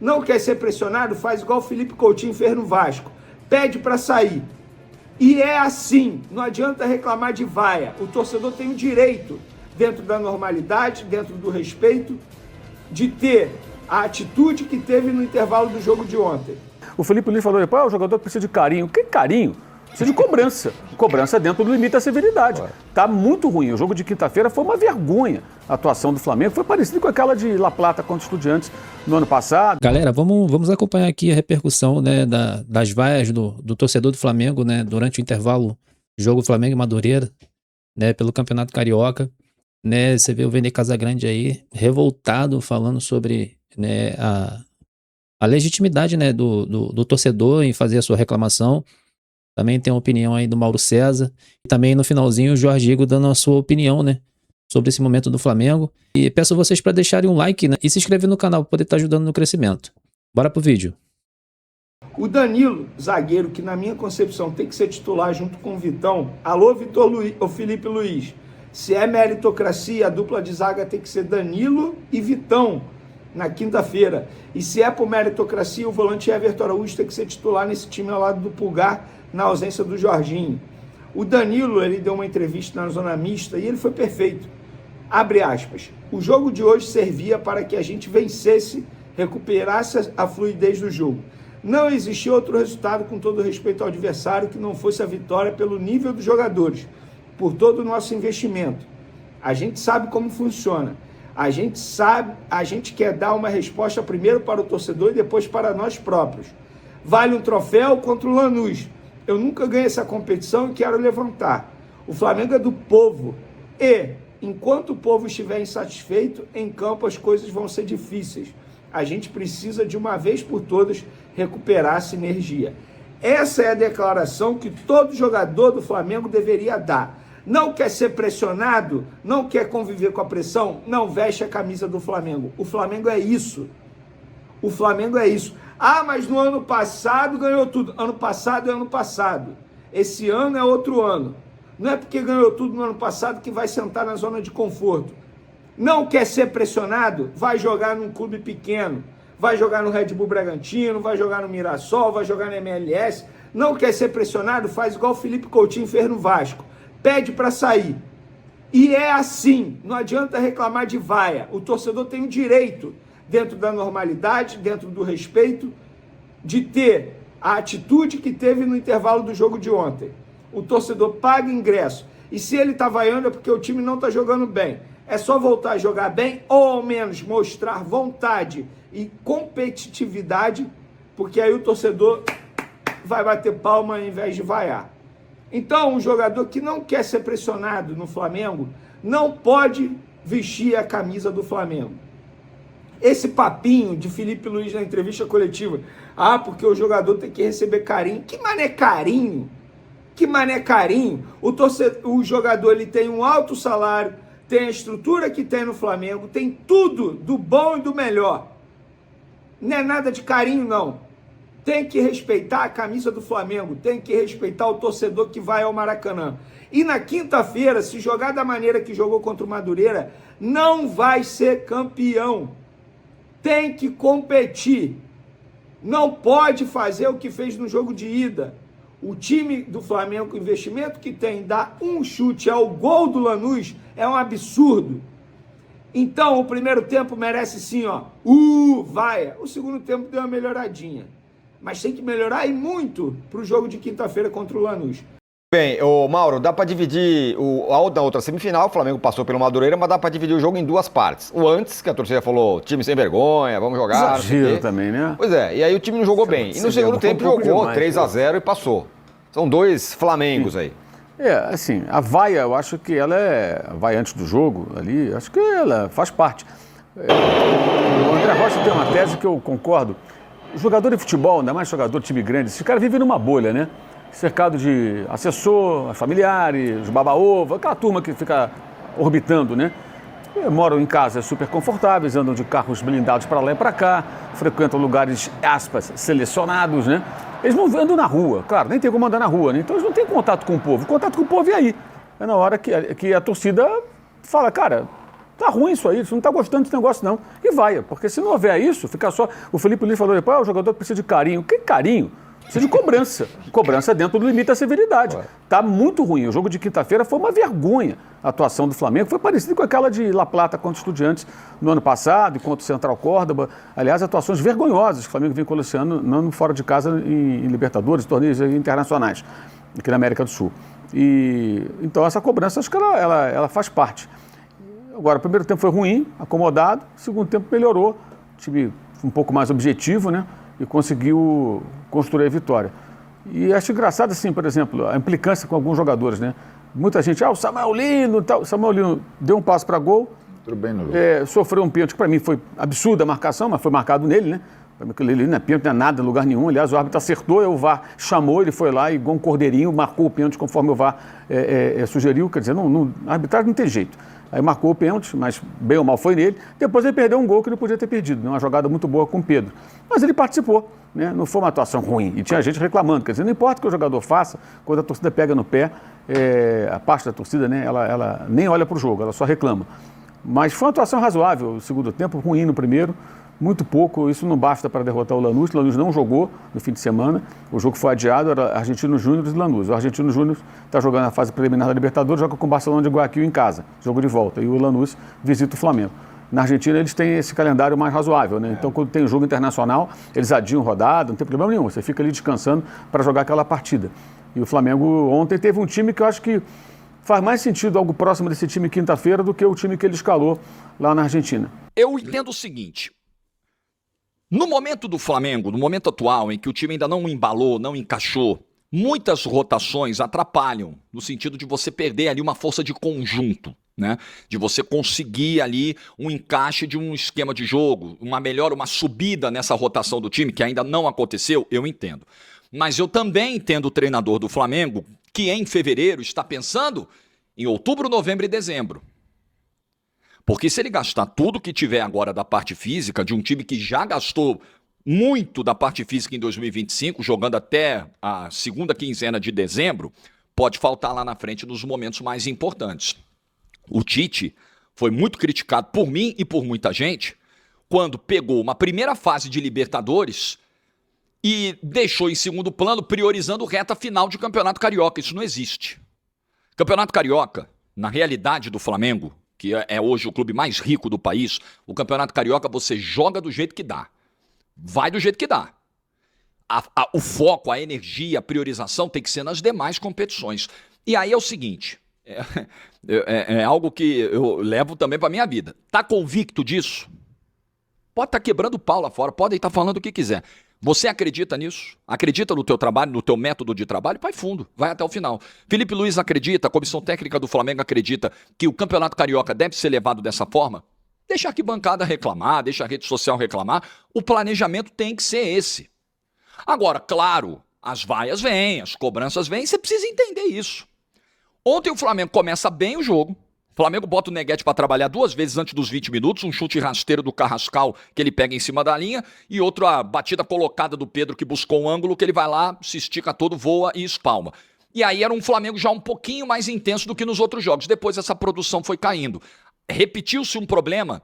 Não quer ser pressionado? Faz igual o Felipe Coutinho fez no Vasco. Pede para sair. E é assim, não adianta reclamar de vaia. O torcedor tem o direito, dentro da normalidade, dentro do respeito, de ter a atitude que teve no intervalo do jogo de ontem. O Felipe Luiz falou, o jogador precisa de carinho. Que carinho? Precisa de cobrança. Cobrança dentro do limite da severidade. Tá muito ruim. O jogo de quinta-feira foi uma vergonha. A atuação do Flamengo foi parecida com aquela de La Plata contra os Estudiantes no ano passado. Galera, vamos acompanhar aqui a repercussão, né, das vaias do torcedor do Flamengo, né, durante o intervalo jogo Flamengo e Madureira, né, pelo Campeonato Carioca. Né, você vê o Vene Casagrande aí revoltado, falando sobre, né, a legitimidade, né, do torcedor em fazer a sua reclamação. Também tem a opinião aí do Mauro César. E também no finalzinho o Jorge Igor dando a sua opinião, né, sobre esse momento do Flamengo. E peço a vocês para deixarem um like, né, e se inscrever no canal para poder estar ajudando no crescimento. Bora pro vídeo. O Danilo, zagueiro, que na minha concepção tem que ser titular junto com o Vitão. Alô, Felipe Luiz. Se é meritocracia, a dupla de zaga tem que ser Danilo e Vitão na quinta-feira. E se é por meritocracia, o volante Everton Araújo tem que ser titular nesse time ao lado do Pulgar, na ausência do Jorginho. O Danilo, ele deu uma entrevista na zona mista e ele foi perfeito. Abre aspas. O jogo de hoje servia para que a gente vencesse, recuperasse a fluidez do jogo. Não existia outro resultado, com todo respeito ao adversário, que não fosse a vitória pelo nível dos jogadores, por todo o nosso investimento. A gente sabe como funciona. A gente quer dar uma resposta primeiro para o torcedor e depois para nós próprios. Vale um troféu contra o Lanús. Eu nunca ganhei essa competição e quero levantar. O Flamengo é do povo. E, enquanto o povo estiver insatisfeito, em campo as coisas vão ser difíceis. A gente precisa, de uma vez por todas, recuperar a sinergia. Essa é a declaração que todo jogador do Flamengo deveria dar. Não quer ser pressionado? Não quer conviver com a pressão? Não veste a camisa do Flamengo. O Flamengo é isso. O Flamengo é isso. Ah, mas no ano passado ganhou tudo. Ano passado é ano passado. Esse ano é outro ano. Não é porque ganhou tudo no ano passado que vai sentar na zona de conforto. Não quer ser pressionado? Vai jogar num clube pequeno. Vai jogar no Red Bull Bragantino, vai jogar no Mirassol, vai jogar no MLS. Não quer ser pressionado? Faz igual o Felipe Coutinho fez no Vasco. Pede para sair. E é assim. Não adianta reclamar de vaia. O torcedor tem o direito, dentro da normalidade, dentro do respeito, de ter a atitude que teve no intervalo do jogo de ontem. O torcedor paga ingresso. E se ele está vaiando é porque o time não está jogando bem. É só voltar a jogar bem, ou ao menos mostrar vontade e competitividade, porque aí o torcedor vai bater palma ao invés de vaiar. Então, um jogador que não quer ser pressionado no Flamengo não pode vestir a camisa do Flamengo. Esse papinho de Felipe Luiz na entrevista coletiva, porque o jogador tem que receber carinho. Que mané carinho? Que mané carinho? O jogador ele tem um alto salário, tem a estrutura que tem no Flamengo, tem tudo do bom e do melhor. Não é nada de carinho, não. Tem que respeitar a camisa do Flamengo, tem que respeitar o torcedor que vai ao Maracanã. E na quinta-feira, se jogar da maneira que jogou contra o Madureira, não vai ser campeão. Tem que competir. Não pode fazer o que fez no jogo de ida. O time do Flamengo, o investimento que tem, dar um chute ao gol do Lanús, é um absurdo. Então, o primeiro tempo merece sim, vaia. O segundo tempo deu uma melhoradinha. Mas tem que melhorar e muito para o jogo de quinta-feira contra o Lanús. Bem, Mauro, dá para dividir da outra semifinal, o Flamengo passou pelo Madureira, mas dá para dividir o jogo em duas partes. O antes, que a torcida falou, time sem vergonha, vamos jogar. Exagero também, né? Pois é, e aí o time não jogou bem. E no segundo tempo jogou 3-0 e passou. São dois Flamengos aí. Assim, a vaia, eu acho que ela é... A vaia antes do jogo, ali, acho que ela faz parte. O André Rocha tem uma tese que eu concordo. O jogador de futebol, ainda mais jogador de time grande, esse cara vive numa bolha, né? Cercado de assessor, familiares, baba-ovo, aquela turma que fica orbitando, né? Moram em casas super confortáveis, andam de carros blindados para lá e para cá, frequentam lugares, aspas, selecionados, né? Eles não andam na rua, claro, nem tem como andar na rua, né? Então eles não têm contato com o povo. O contato com o povo é aí. É na hora que a torcida fala, cara, Tá ruim isso aí, você não tá gostando desse negócio não. E vai, porque se não houver isso, fica só... O Felipe Luiz falou, o jogador precisa de carinho. Que carinho? Precisa de cobrança. Cobrança dentro do limite da severidade. Tá muito ruim. O jogo de quinta-feira foi uma vergonha. A atuação do Flamengo foi parecida com aquela de La Plata contra o Estudiantes no ano passado, contra o Central Córdoba. Aliás, atuações vergonhosas que o Flamengo vem colecionando fora de casa em Libertadores, torneios internacionais, aqui na América do Sul. Então essa cobrança, acho que ela faz parte. Agora, o primeiro tempo foi ruim, acomodado, o segundo tempo melhorou, o time um pouco mais objetivo, né? E conseguiu construir a vitória. E acho engraçado, assim, por exemplo, a implicância com alguns jogadores, né? Muita gente, o Samuel Lino, tal. O Samuel Lino deu um passo para gol, Tudo bem no jogo. Sofreu um pênalti que para mim foi absurda a marcação, mas foi marcado nele, né? Para mim aquele ali não é pênalti, não é nada, lugar nenhum. Aliás, o árbitro acertou, o VAR chamou, ele foi lá e igual um cordeirinho, marcou o pênalti conforme o VAR sugeriu. Quer dizer, a arbitragem não tem jeito. Aí marcou o pênalti, mas bem ou mal foi nele. Depois ele perdeu um gol que ele podia ter perdido, né? Uma jogada muito boa com o Pedro. Mas ele participou, né? Não foi uma atuação ruim. E tinha gente reclamando. Quer dizer, não importa o que o jogador faça, quando a torcida pega no pé, a parte da torcida, né? Ela nem olha para o jogo, ela só reclama. Mas foi uma atuação razoável no segundo tempo, ruim no primeiro. Muito pouco, isso não basta para derrotar o Lanús. O Lanús não jogou no fim de semana, o jogo foi adiado, era Argentinos Júnior e Lanús. O Argentinos Júnior está jogando a fase preliminar da Libertadores, joga com o Barcelona de Guayaquil em casa, jogo de volta, e o Lanús visita o Flamengo. Na Argentina eles têm esse calendário mais razoável, né? Então quando tem jogo internacional, eles adiam rodada, não tem problema nenhum, você fica ali descansando para jogar aquela partida. E o Flamengo ontem teve um time que eu acho que faz mais sentido algo próximo desse time quinta-feira do que o time que ele escalou lá na Argentina. Eu entendo o seguinte: no momento do Flamengo, no momento atual, em que o time ainda não embalou, não encaixou, muitas rotações atrapalham, no sentido de você perder ali uma força de conjunto, né? De você conseguir ali um encaixe de um esquema de jogo, uma subida nessa rotação do time, que ainda não aconteceu, eu entendo. Mas eu também entendo o treinador do Flamengo, que em fevereiro está pensando em outubro, novembro e dezembro. Porque se ele gastar tudo que tiver agora da parte física, de um time que já gastou muito da parte física em 2025, jogando até a segunda quinzena de dezembro, pode faltar lá na frente nos momentos mais importantes. O Tite foi muito criticado por mim e por muita gente quando pegou uma primeira fase de Libertadores e deixou em segundo plano, priorizando reta final de Campeonato Carioca. Isso não existe. Campeonato Carioca, na realidade do Flamengo, que é hoje o clube mais rico do país, o Campeonato Carioca você joga do jeito que dá. Vai do jeito que dá. O foco, a energia, a priorização tem que ser nas demais competições. E aí é o seguinte, é algo que eu levo também para minha vida. Tá convicto disso? Pode estar quebrando o pau lá fora, pode estar falando o que quiser. Você acredita nisso? Acredita no teu trabalho, no teu método de trabalho? Vai fundo, vai até o final. Felipe Luiz acredita, a comissão técnica do Flamengo acredita que o Campeonato Carioca deve ser levado dessa forma? Deixa a arquibancada reclamar, deixa a rede social reclamar. O planejamento tem que ser esse. Agora, claro, as vaias vêm, as cobranças vêm, você precisa entender isso. Ontem o Flamengo começa bem o jogo. O Flamengo bota o Neguete para trabalhar 2 vezes antes dos 20 minutos, um chute rasteiro do Carrascal que ele pega em cima da linha e outra batida colocada do Pedro que buscou um ângulo que ele vai lá, se estica todo, voa e espalma. E aí era um Flamengo já um pouquinho mais intenso do que nos outros jogos. Depois essa produção foi caindo. Repetiu-se um problema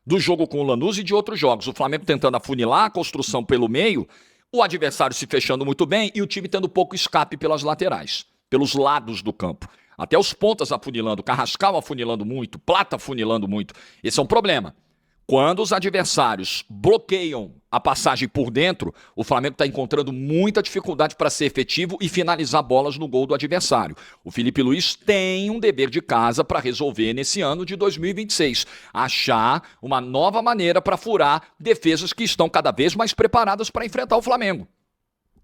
do jogo com o Lanús e de outros jogos. O Flamengo tentando afunilar a construção pelo meio, o adversário se fechando muito bem e o time tendo pouco escape pelas laterais, pelos lados do campo. Até os pontas afunilando, Carrascal afunilando muito, Plata afunilando muito. Esse é um problema. Quando os adversários bloqueiam a passagem por dentro, o Flamengo está encontrando muita dificuldade para ser efetivo e finalizar bolas no gol do adversário. O Felipe Luiz tem um dever de casa para resolver nesse ano de 2026. Achar uma nova maneira para furar defesas que estão cada vez mais preparadas para enfrentar o Flamengo.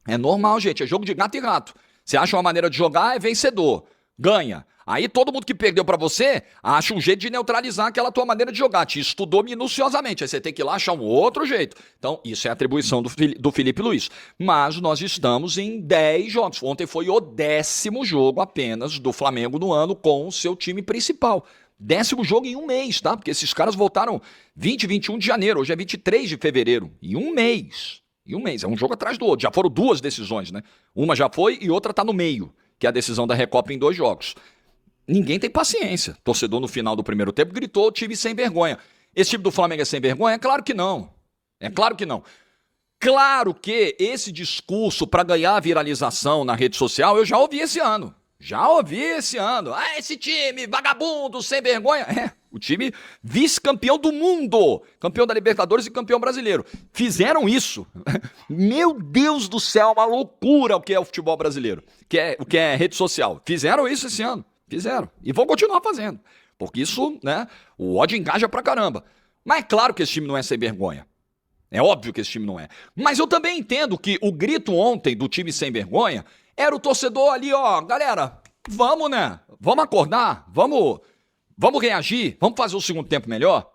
É normal, gente, é jogo de gato e rato. Você acha uma maneira de jogar, é vencedor. Ganha. Aí todo mundo que perdeu pra você acha um jeito de neutralizar aquela tua maneira de jogar. Te estudou minuciosamente. Aí você tem que ir lá achar um outro jeito. Então, isso é atribuição do Felipe Luiz. Mas nós estamos em 10 jogos. Ontem foi o 10º jogo apenas do Flamengo no ano com o seu time principal. 10º jogo em um mês, tá? Porque esses caras voltaram 20 e 21 de janeiro. Hoje é 23 de fevereiro. Em um mês. Em um mês. É um jogo atrás do outro. Já foram 2 decisões, né? Uma já foi e outra tá no meio, que é a decisão da Recopa em 2 jogos. ninguém tem paciência. O torcedor no final do primeiro tempo gritou: time sem vergonha. Esse time do Flamengo é sem vergonha? É claro que não. É claro que não. Claro que esse discurso para ganhar viralização na rede social eu já ouvi esse ano. Ah, esse time vagabundo, sem vergonha. É, o time vice-campeão do mundo, campeão da Libertadores e campeão brasileiro. Fizeram isso. Meu Deus do céu, uma loucura o que é o futebol brasileiro, o que é rede social. Fizeram isso esse ano, fizeram. E vão continuar fazendo, porque isso, né, o ódio engaja pra caramba. Mas é claro que esse time não é sem vergonha. É óbvio que esse time não é. Mas eu também entendo que o grito ontem do time sem vergonha era o torcedor ali, ó, galera, vamos, né? Vamos acordar, vamos reagir, vamos fazer o segundo tempo melhor.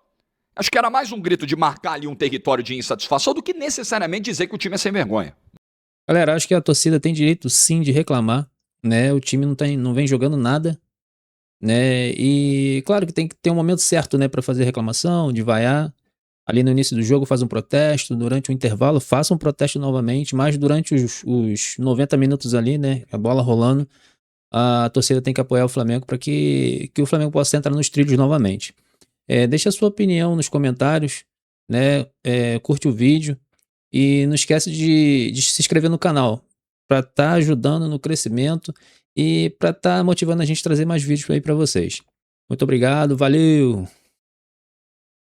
Acho que era mais um grito de marcar ali um território de insatisfação do que necessariamente dizer que o time é sem vergonha. Galera, acho que a torcida tem direito sim de reclamar, né? O time não vem jogando nada, né? E claro que tem que ter um momento certo, né, para fazer reclamação, de vaiar. Ali no início do jogo faz um protesto, durante o intervalo faça um protesto novamente, mas durante os 90 minutos ali, né, a bola rolando, a torcida tem que apoiar o Flamengo para que o Flamengo possa entrar nos trilhos novamente. Deixa a sua opinião nos comentários, né, curte o vídeo e não esquece de se inscrever no canal para estar ajudando no crescimento e para estar motivando a gente a trazer mais vídeos aí para vocês. Muito obrigado, valeu!